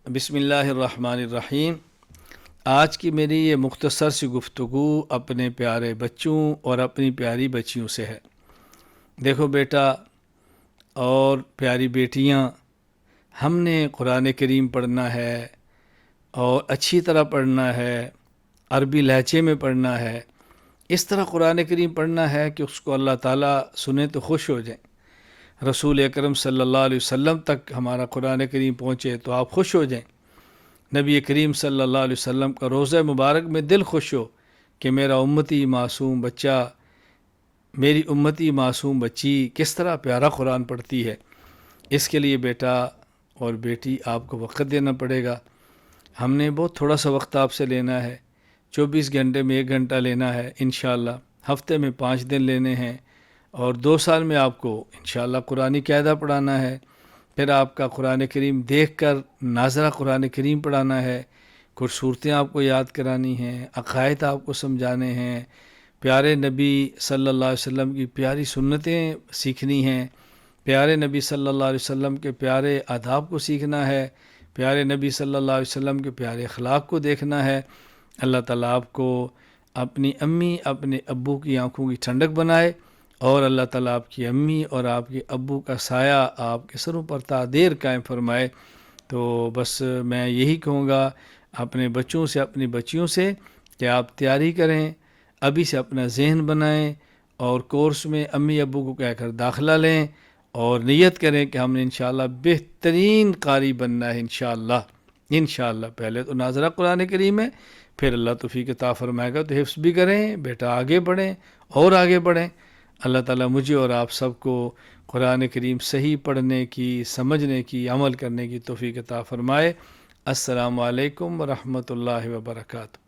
بسم اللہ الرحمن الرحیم۔ آج کی میری یہ مختصر سی گفتگو اپنے پیارے بچوں اور اپنی پیاری بچیوں سے ہے۔ دیکھو بیٹا اور پیاری بیٹیاں، ہم نے قرآن کریم پڑھنا ہے اور اچھی طرح پڑھنا ہے، عربی لہجے میں پڑھنا ہے، اس طرح قرآن کریم پڑھنا ہے کہ اس کو اللہ تعالیٰ سنے تو خوش ہو جائیں۔ رسول اکرم صلی اللہ علیہ وسلم تک ہمارا قرآن کریم پہنچے تو آپ خوش ہو جائیں۔ نبی کریم صلی اللہ علیہ وسلم کا روضہ مبارک میں دل خوش ہو کہ میرا امتی معصوم بچہ، میری امتی معصوم بچی کس طرح پیارا قرآن پڑھتی ہے۔ اس کے لیے بیٹا اور بیٹی آپ کو وقت دینا پڑے گا۔ ہم نے بہت تھوڑا سا وقت آپ سے لینا ہے، 24 گھنٹے میں 1 گھنٹہ لینا ہے انشاءاللہ، ہفتے میں 5 دن لینے ہیں، اور 2 سال میں آپ کو انشاءاللہ قرآنی قاعدہ پڑھانا ہے۔ پھر آپ کا قرآن کریم دیکھ کر ناظرہ قرآن کریم پڑھانا ہے، کچھ صورتیں آپ کو یاد کرانی ہیں، عقائد آپ کو سمجھانے ہیں، پیارے نبی صلی اللہ علیہ وسلم کی پیاری سنتیں سیکھنی ہیں، پیارے نبی صلی اللہ علیہ وسلم کے پیارے آداب کو سیکھنا ہے، پیارے نبی صلی اللہ علیہ وسلم کے پیارے اخلاق کو دیکھنا ہے۔ اللہ تعالیٰ آپ کو اپنی امی اپنے ابو کی آنکھوں کی ٹھنڈک بنائے، اور اللہ تعالیٰ آپ کی امی اور آپ کے ابو کا سایہ آپ کے سروں پر تا دیر قائم فرمائے۔ تو بس میں یہی کہوں گا اپنے بچوں سے، اپنی بچیوں سے، کہ آپ تیاری کریں، ابھی سے اپنا ذہن بنائیں اور کورس میں امی ابو کو کہہ کر داخلہ لیں، اور نیت کریں کہ ہم نے انشاءاللہ بہترین قاری بننا ہے انشاءاللہ۔ انشاءاللہ پہلے تو ناظرہ قرآن کریم ہے، پھر اللہ توفیق عطا فرمائے گا تو حفظ بھی کریں بیٹا، آگے بڑھیں اور آگے بڑھیں۔ اللہ تعالیٰ مجھے اور آپ سب کو قرآن کریم صحیح پڑھنے کی، سمجھنے کی، عمل کرنے کی توفیق عطا فرمائے۔ السلام علیکم ورحمۃ اللہ وبرکاتہ۔